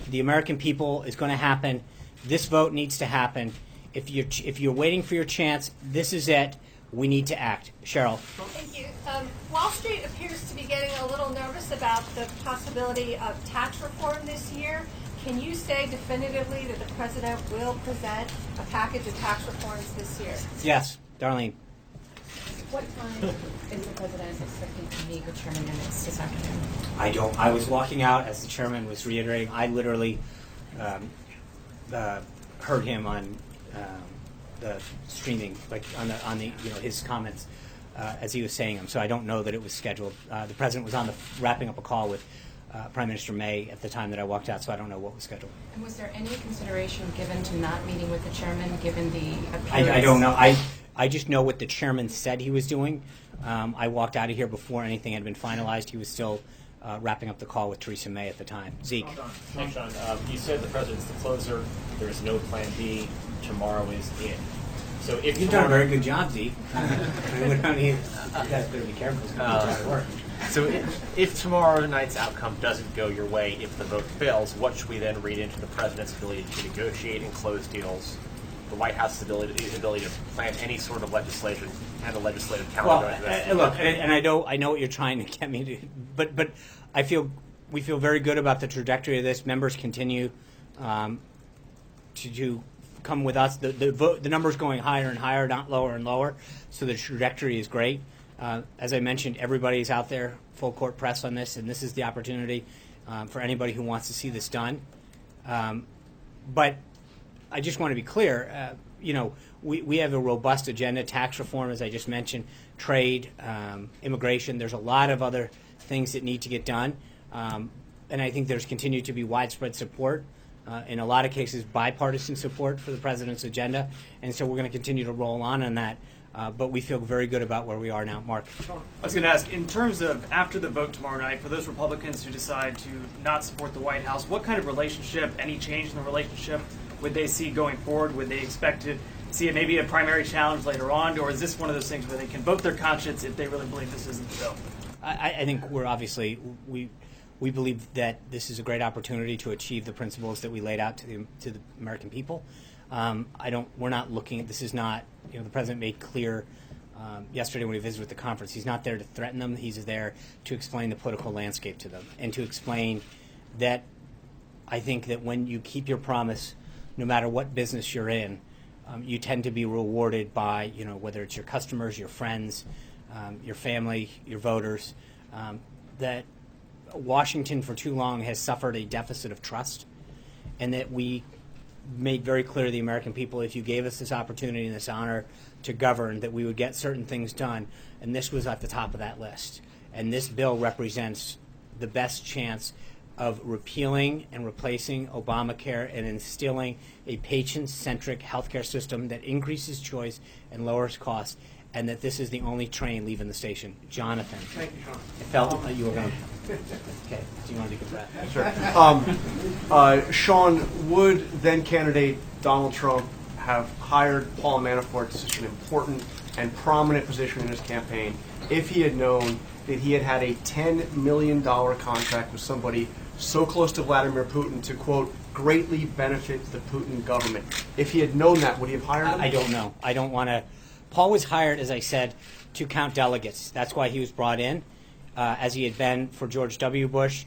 the American people is going to happen. This vote needs to happen. If you're waiting for your chance, this is it. We need to act. Cheryl. Thank you. Wall Street appears to be getting a little nervous about the possibility of tax reform this year. Can you say definitively that the president will present a package of tax reforms this year? Yes, Darlene. What time is the president expecting to meet with Chairman Nunes this afternoon? I was walking out as the chairman was reiterating. I literally heard him on the streaming, like on the his comments as he was saying them. So I don't know that it was scheduled. The president was wrapping up a call with Prime Minister May at the time that I walked out, so I don't know what was scheduled. And was there any consideration given to not meeting with the chairman, given the appearance? I don't know. I just know what the chairman said he was doing. I walked out of here before anything had been finalized. He was still wrapping up the call with Theresa May at the time. Zeke. Thanks, Sean. You said the president's the closer. There is no plan B. Tomorrow is in. So if You've done a very good job, Zeke. You guys better be careful. It's going to be hard work. So if tomorrow night's outcome doesn't go your way, if the vote fails, what should we then read into the president's ability to negotiate and close deals, the White House's ability to plan any sort of legislation and the legislative calendar? Look, and I know what you're trying to get me to, but we feel very good about the trajectory of this. Members continue to come with us. The numbers going higher and higher, not lower and lower. So the trajectory is great. As I mentioned, everybody's out there, full court press on this, and this is the opportunity for anybody who wants to see this done. But I just want to be clear. We have a robust agenda: tax reform, as I just mentioned, trade, immigration. There's a lot of other things that need to get done, and I think there's continued to be widespread support. In a lot of cases, bipartisan support for the president's agenda, and so we're going to continue to roll on that. But we feel very good about where we are now. Mark. I was going to ask, in terms of after the vote tomorrow night, for those Republicans who decide to not support the White House, what kind of relationship, any change in the relationship, would they see going forward? Would they expect to see it maybe a primary challenge later on, or is this one of those things where they can vote their conscience if they really believe this isn't the bill? I think we believe that this is a great opportunity to achieve the principles that we laid out to the American people. We're not looking at, this is not, the president made clear yesterday when he visited with the conference, he's not there to threaten them, he's there to explain the political landscape to them and to explain that I think that when you keep your promise, no matter what business you're in, you tend to be rewarded by, whether it's your customers, your friends, your family, your voters, that Washington for too long has suffered a deficit of trust, and that we made very clear to the American people, if you gave us this opportunity and this honor to govern, that we would get certain things done, and this was at the top of that list. And this bill represents the best chance of repealing and replacing Obamacare and instilling a patient-centric healthcare system that increases choice and lowers costs, and that this is the only train leaving the station. Jonathan. Thank you, Sean. I felt that you were going to. Okay, do you want to take a breath? Sure. Sean, would then candidate Donald Trump have hired Paul Manafort to such an important and prominent position in his campaign if he had known that he had had a $10 million contract with somebody so close to Vladimir Putin to, quote, greatly benefit the Putin government? If he had known that, would he have hired him? I don't know. I don't want to. Paul was hired, as I said, to count delegates. That's why he was brought in, as he had been for George W. Bush,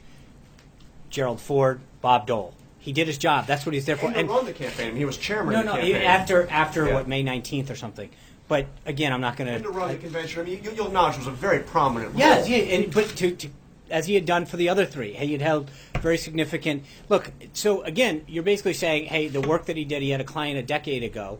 Gerald Ford, Bob Dole. He did his job. That's what he's there for. And run the campaign. I mean, he was chairman of the campaign. After what, May 19th or something. But again, I'm not going to. And to run the convention. I mean, you'll acknowledge it was a very prominent role. Yes, but as he had done for the other three, he had held very significant. Look, so again, you're basically saying, hey, the work that he did, he had a client a decade ago.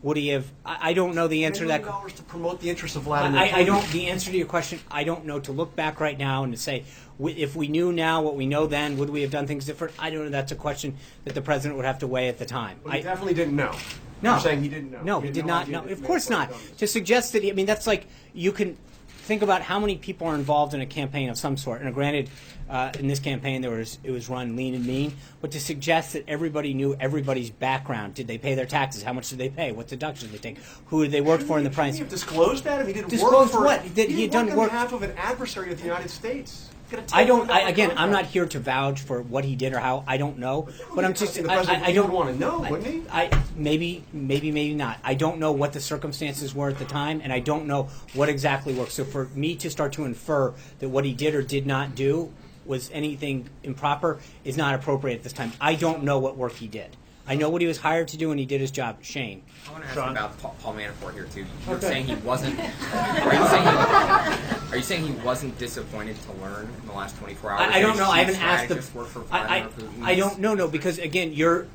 Would he have? I don't know the answer to that. $10 million to promote the interests of Vladimir Putin. I don't. The answer to your question, I don't know. To look back right now and to say, if we knew now what we know then, would we have done things different? I don't know. That's a question that the president would have to weigh at the time. But he definitely didn't know. No, you're saying he didn't know. No, he did not. No, of course not. To suggest that, that's like you can. think about how many people are involved in a campaign of some sort. And granted, in this campaign, it was run lean and mean. But to suggest that everybody knew everybody's background, did they pay their taxes? How much did they pay? What deductions did they take? Who did they work for in the price? He disclosed that. I mean, he didn't Disclosed work for what? That he had done on work behalf of an adversary of the United States. Again, I'm not here to vouch for what he did or how. I don't know. But I'm just. The president I don't want to know, wouldn't he? Maybe not. I don't know what the circumstances were at the time, and I don't know what exactly worked. So for me to start to infer that what he did or did not do was anything improper is not appropriate at this time. I don't know what work he did. I know what he was hired to do, and he did his job. Shane. I want to ask Sean? about Paul Manafort here too. You're Okay. saying he wasn't. Are you saying he wasn't disappointed to learn in the last 24 hours? I don't know. I haven't asked the. Work for I don't know. No, because again, you're.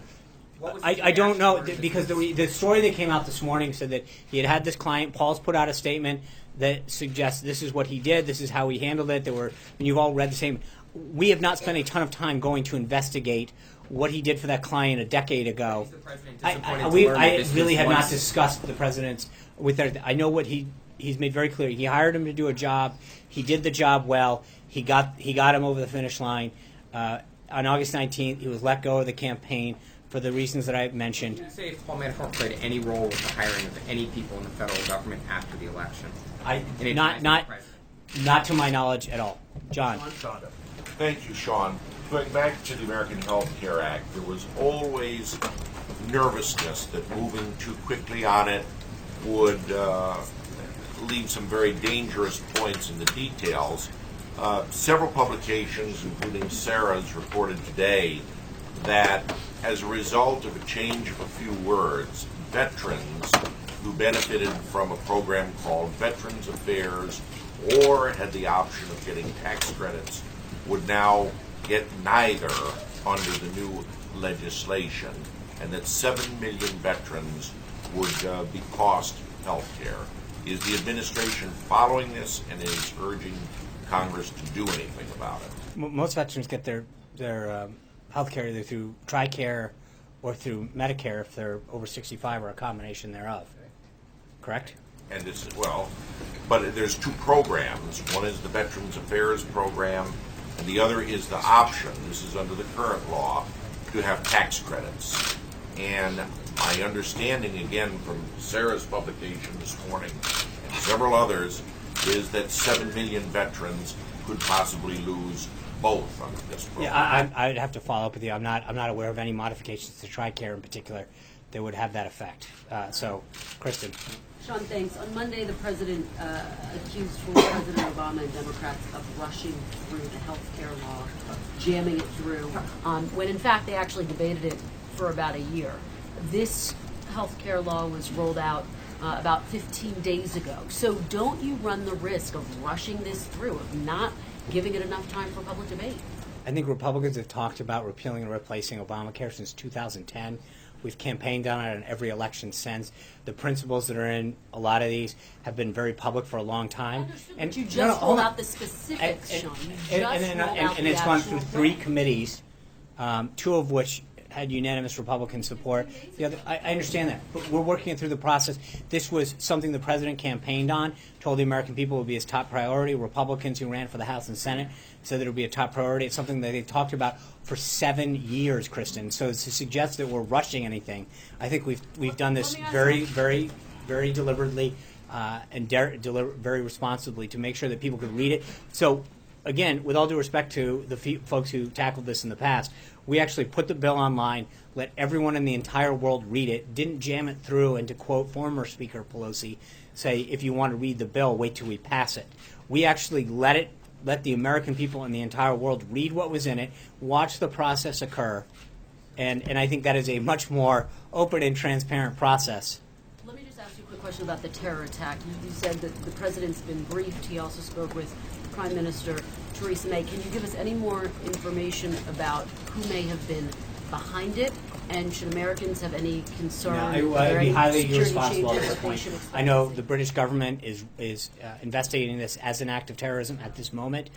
I don't know because the story that came out this morning said that he had this client. Paul's put out a statement that suggests this is what he did. This is how he handled it. And you've all read the same. We have not spent a ton of time going to investigate what he did for that client a decade ago. I really have not discussed the president's with their. I know what he's made very clear. He hired him to do a job. He did the job well. He got him over the finish line. On August 19th, he was let go of the campaign for the reasons that I mentioned. Did you say if Paul Manafort played any role with the hiring of any people in the federal government after the election? Not to my knowledge at all. John. Thank you, Sean. Going back to the American Health Care Act, there was always nervousness that moving too quickly on it would leave some very dangerous points in the details. Several publications, including Sarah's, reported today that as a result of a change of a few words, veterans who benefited from a program called Veterans Affairs or had the option of getting tax credits would now get neither under the new legislation, and that 7 million veterans would be cost health care. Is the administration following this and is urging Congress to do anything about it? Most veterans get their health care either through TRICARE or through Medicare if they're over 65 or a combination thereof. Correct? And this is, well, but there's two programs. One is the Veterans Affairs program, and the other is the option, this is under the current law, to have tax credits. And my understanding, again, from Sarah's publication this morning and several others, is that 7 million veterans could possibly lose both under this program. Yeah, I'd have to follow up with you. I'm not aware of any modifications to TRICARE in particular that would have that effect. So, Kristen. Sean, thanks. On Monday, the president accused former President Obama and Democrats of rushing through the health care law, jamming it through, when in fact they actually debated it for about a year. This health care law was rolled out about 15 days ago. So don't you run the risk of rushing this through, of not giving it enough time for public debate? I think Republicans have talked about repealing and replacing Obamacare since 2010. We've campaigned on it in every election since. The principles that are in a lot of these have been very public for a long time. And you just rolled out the specifics, Sean. And it's gone through 3 committees, 2 of which had unanimous Republican support. The other, I understand that, but we're working it through the process. This was something the president campaigned on, told the American people it would be his top priority. Republicans who ran for the House and Senate said that it would be a top priority. It's something that they've talked about for 7 years, Kristen. So to suggest that we're rushing anything, I think we've done this very, very, very deliberately and very responsibly to make sure that people could read it. So again, with all due respect to the folks who tackled this in the past, we actually put the bill online, let everyone in the entire world read it, didn't jam it through, and to quote former Speaker Pelosi, say, if you want to read the bill, wait till we pass it. We actually let the American people in the entire world read what was in it, watch the process occur, and I think that is a much more open and transparent process. Let me just ask you a quick question about the terror attack. You said that the president's been briefed. He also spoke with Prime Minister Theresa May. Can you give us any more information about who may have been behind it? And should Americans have any concern? No, I'd be highly irresponsible at this point. I know the British government is investigating this as an act of terrorism at this moment.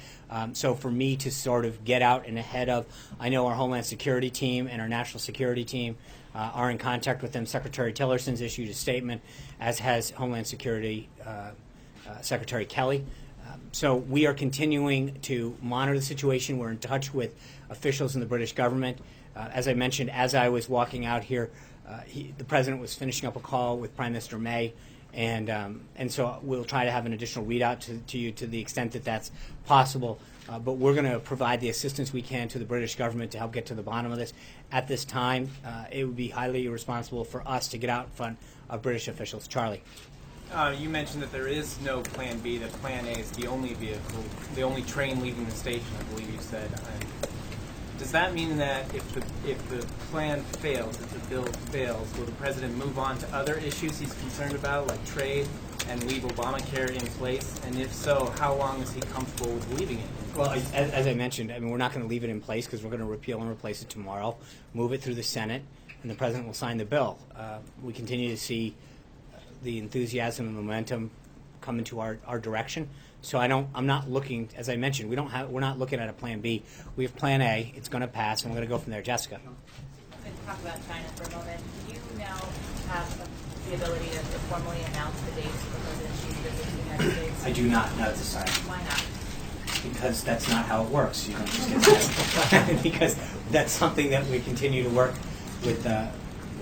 So for me to sort of get out and ahead of, I know our Homeland Security team and our National Security team are in contact with them. Secretary Tillerson's issued a statement, as has Homeland Security Secretary Kelly. So we are continuing to monitor the situation. We're in touch with officials in the British government. As I mentioned, as I was walking out here, the president was finishing up a call with Prime Minister May, and so we'll try to have an additional readout to you to the extent that that's possible. But we're going to provide the assistance we can to the British government to help get to the bottom of this. At this time, it would be highly irresponsible for us to get out in front of British officials. Charlie. You mentioned that there is no Plan B, that Plan A is the only vehicle, the only train leaving the station, I believe you said. Does that mean that if the plan fails, if the bill fails, will the president move on to other issues he's concerned about, like trade, and leave Obamacare in place? And if so, how long is he comfortable with leaving it? Well, as I mentioned, I mean, we're not going to leave it in place because we're going to repeal and replace it tomorrow, move it through the Senate, and the president will sign the bill. We continue to see the enthusiasm and momentum come into our direction. So I'm not looking, as I mentioned, we're not looking at a Plan B. We have Plan A. It's going to pass, and we're going to go from there. Jessica. Let's talk about China for a moment. Do you now have the ability to formally announce the dates for President Xi's visit to the United States? I do not know this time. Why not? Because that's not how it works. You don't just get that. Because that's something that we continue to work with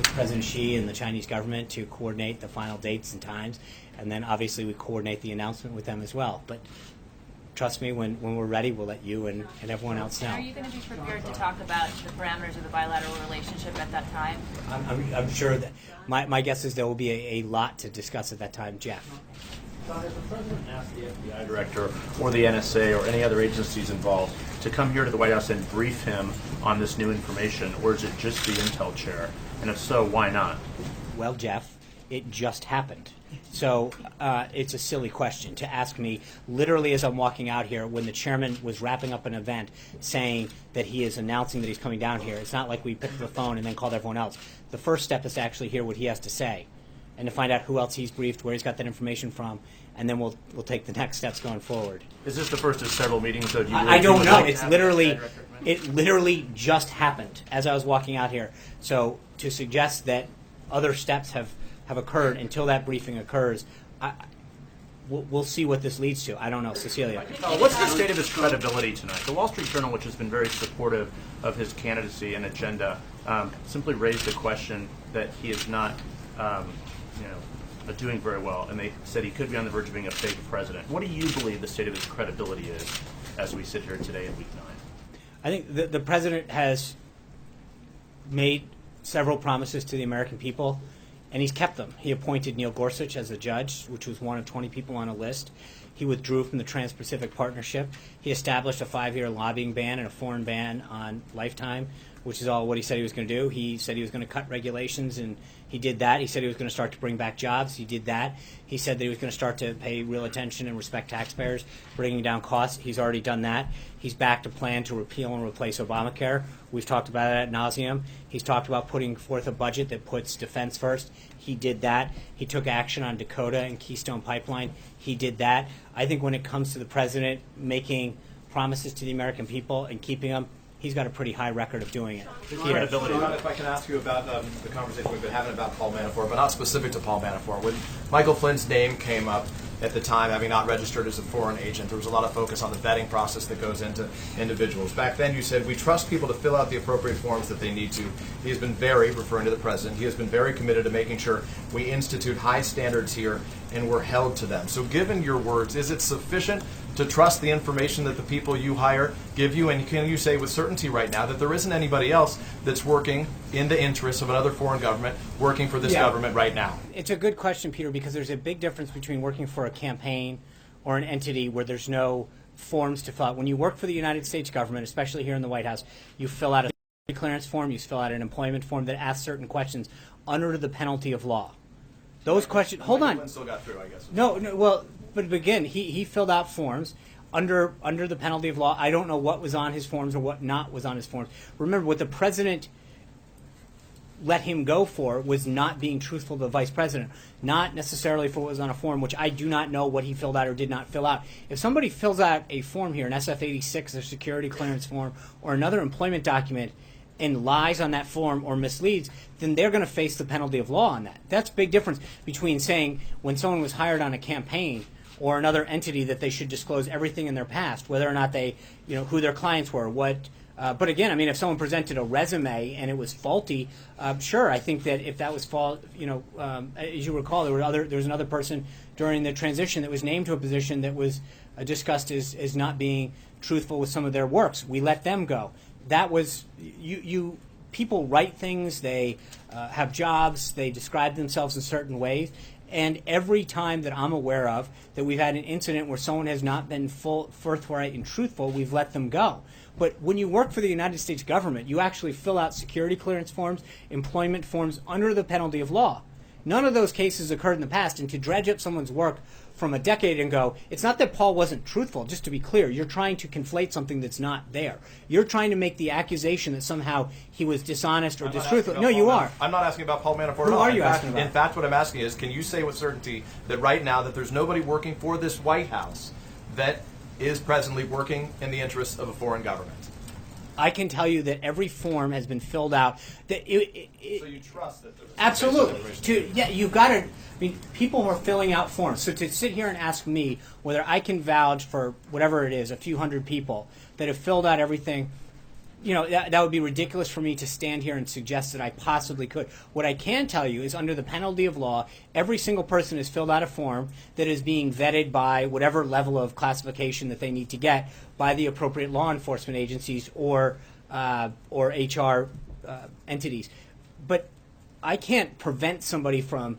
President Xi and the Chinese government to coordinate the final dates and times, and then obviously we coordinate the announcement with them as well. But trust me, when we're ready, we'll let you and everyone else know. Are you going to be prepared to talk about the parameters of the bilateral relationship at that time? I'm sure that my guess is there will be a lot to discuss at that time. Jeff. John, has the president asked the FBI director or the NSA or any other agencies involved to come here to the White House and brief him on this new information, or is it just the intel chair? And if so, why not? Well, Jeff, it just happened. So it's a silly question to ask me literally as I'm walking out here when the chairman was wrapping up an event saying that he is announcing that he's coming down here. It's not like we picked up the phone and then called everyone else. The first step is to actually hear what he has to say and to find out who else he's briefed, where he's got that information from, and then we'll take the next steps going forward. Is this the first of several meetings? So I don't know. It literally just happened as I was walking out here. So to suggest that other steps have occurred until that briefing occurs, we'll see what this leads to. I don't know. Cecilia. What's the state of his credibility tonight? The Wall Street Journal, which has been very supportive of his candidacy and agenda, simply raised the question that he is not doing very well, and they said he could be on the verge of being a fake president. What do you believe the state of his credibility is as we sit here today in week 9? I think the president has made several promises to the American people, and he's kept them. He appointed Neil Gorsuch as a judge, which was one of 20 people on a list. He withdrew from the Trans-Pacific Partnership. He established a 5-year lobbying ban and a foreign ban on lifetime, which is all what he said he was going to do. He said he was going to cut regulations, and he did that. He said he was going to start to bring back jobs. He did that. He said that he was going to start to pay real attention and respect taxpayers, bringing down costs. He's already done that. He's backed a plan to repeal and replace Obamacare. We've talked about it ad nauseum. He's talked about putting forth a budget that puts defense first. He did that. He took action on Dakota and Keystone Pipeline. He did that. I think when it comes to the president making promises to the American people and keeping them, he's got a pretty high record of doing it. Ron, if I can ask you about the conversation we've been having about Paul Manafort, but not specific to Paul Manafort. When Michael Flynn's name came up at the time, having not registered as a foreign agent, there was a lot of focus on the vetting process that goes into individuals. Back then you said, we trust people to fill out the appropriate forms that they need to. He has been referring to the president, he has been very committed to making sure we institute high standards here and we're held to them. So given your words, is it sufficient to trust the information that the people you hire give you? And can you say with certainty right now that there isn't anybody else that's working in the interests of another foreign government working for this government right now? It's a good question, Peter, because there's a big difference between working for a campaign or an entity where there's no forms to fill out. When you work for the United States government, especially here in the White House, you fill out a security clearance form, you fill out an employment form that asks certain questions under the penalty of law. Those questions, hold on. Still got through, I guess. No, well, but again, he filled out forms under the penalty of law. I don't know what was on his forms or what not was on his forms. Remember, what the president let him go for was not being truthful to the vice president, not necessarily for what was on a form, which I do not know what he filled out or did not fill out. If somebody fills out a form here, an SF-86, a security clearance form, or another employment document, and lies on that form or misleads, then they're going to face the penalty of law on that. That's a big difference between saying when someone was hired on a campaign or another entity that they should disclose everything in their past, whether or not they, who their clients were, what. But again, I mean, if someone presented a resume and it was faulty, sure, I think that if that was fault, as you recall, there was another person during the transition that was named to a position that was discussed as not being truthful with some of their works. We let them go. That was people write things, they have jobs, they describe themselves in certain ways, and every time that I'm aware of that we've had an incident where someone has not been forthright and truthful, we've let them go. But when you work for the United States government, you actually fill out security clearance forms, employment forms under the penalty of law. None of those cases occurred in the past, and to dredge up someone's work from a decade ago, it's not that Paul wasn't truthful, just to be clear. You're trying to conflate something that's not there. You're trying to make the accusation that somehow he was dishonest or distruthful. No, you are. I'm not asking about Paul Manafort Who at all. are you asking about? In fact, what I'm asking is, can you say with certainty that right now that there's nobody working for this White House that is presently working in the interests of a foreign government? I can tell you that every form has been filled out. That so you trust that there's absolutely. You've got to. I mean, people are filling out forms. So to sit here and ask me whether I can vouch for whatever it is, a few hundred people that have filled out everything, that would be ridiculous for me to stand here and suggest that I possibly could. What I can tell you is under the penalty of law, every single person has filled out a form that is being vetted by whatever level of classification that they need to get by the appropriate law enforcement agencies or HR entities. But I can't prevent somebody from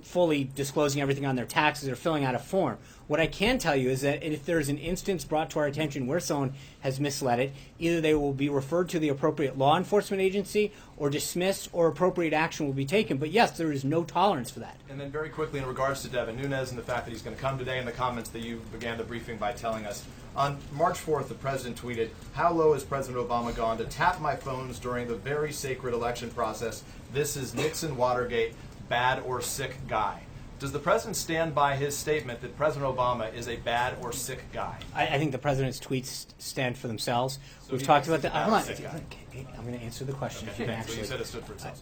fully disclosing everything on their taxes or filling out a form. What I can tell you is that if there's an instance brought to our attention where someone has misled it, either they will be referred to the appropriate law enforcement agency or dismissed, or appropriate action will be taken. But yes, there is no tolerance for that. And then very quickly in regards to Devin Nunes and the fact that he's going to come today and the comments that you began the briefing by telling us. On March 4th, the president tweeted, "How low has President Obama gone to tap my phones during the very sacred election process? This is Nixon Watergate, bad or sick guy." Does the president stand by his statement that President Obama is a bad or sick guy? I think the president's tweets stand for themselves. So We've he talked thinks about that. he's a Hold bad or sick on. I'm going to answer the question. Okay. If you can So you actually- said it stood for itself.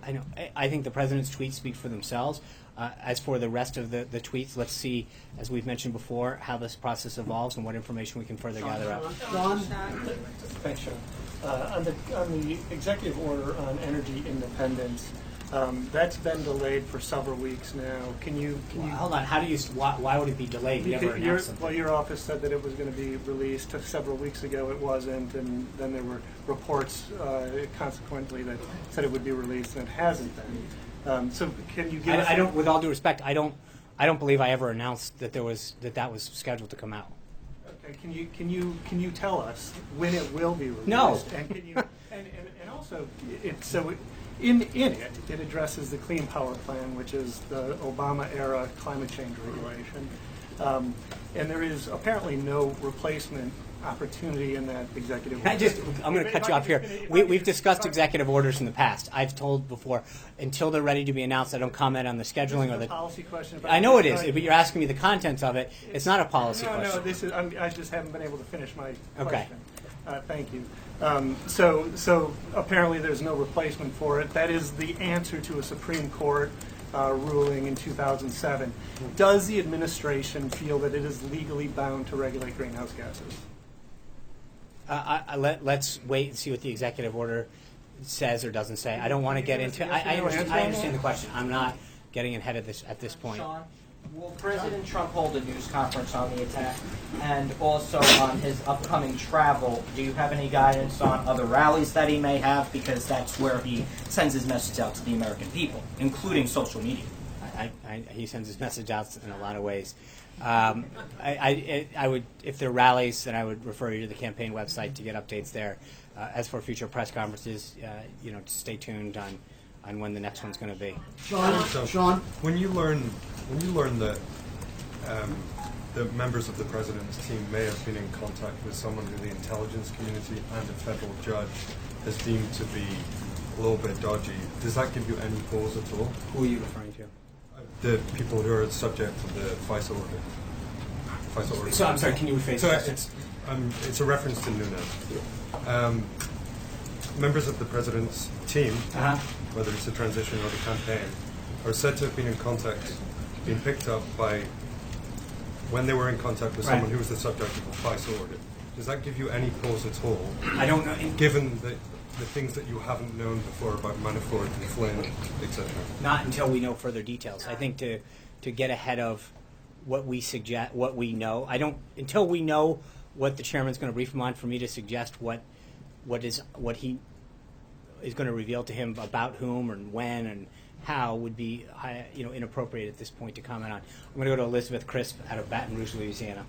I know. I think the president's tweets speak for themselves. As for the rest of the tweets, let's see, as we've mentioned before, how this process evolves and what information we can further gather up. Sean? Thanks, Sean. On the executive order on energy independence, that's been delayed for several weeks now. Can you Hold on. How do you? Why would it be delayed? You never announced something. Well, your office said that it was going to be released several weeks ago. It wasn't, and then there were reports consequently that said it would be released, and it hasn't been. So can you give us? I don't. With all due respect, I don't believe I ever announced that that was scheduled to come out. Okay. Can you tell us when it will be released? No. And can you? and also, In it addresses the Clean Power Plan, which is the Obama-era climate change regulation. And there is apparently no replacement opportunity in that executive order. I'm going to cut you off here. We've discussed executive orders in the past. I've told before, until they're ready to be announced, I don't comment on the scheduling or the policy question. I know it is, but you're asking me the contents of it. It's not a policy question. No, this is. I just haven't been able to finish my Okay. question. Thank you. So apparently there's no replacement for it. That is the answer to a Supreme Court ruling in 2007. Does the administration feel that it is legally bound to regulate greenhouse gases? Let's wait and see what the executive order says or doesn't say. I don't want to get into. I understand the question. I'm not getting ahead of this at this point. Sean, will President Trump hold a news conference on the attack, and also on his upcoming travel? Do you have any guidance on other rallies that he may have? Because that's where he sends his message out to the American people, including social media. He sends his message out in a lot of ways. I would, if there are rallies, then I would refer you to the campaign website to get updates there. As for future press conferences, stay tuned on when the next one's going to be. Sean, when you learn that the members of the president's team may have been in contact with someone who the intelligence community and a federal judge has deemed to be a little bit dodgy, does that give you any pause at all? Who are you referring to? The people who are subject to the FISA order. So I'm sorry, can you rephrase that? It's a reference to Nunes. Members of the president's team, whether it's the transition or the campaign, are said to have been in contact, been picked up by when they were in contact with Right. someone who was the subject of a FISA audit. Does that give you any pause at all? I don't know. Given the things that you haven't known before about Manafort and Flynn, etc. Not until we know further details. I think to get ahead of what we suggest, what we know. I don't until we know what the chairman's going to brief him on. For me to suggest what he is going to reveal to him about whom and when and how would be inappropriate at this point to comment on. I'm going to go to Elizabeth Crisp out of Baton Rouge, Louisiana.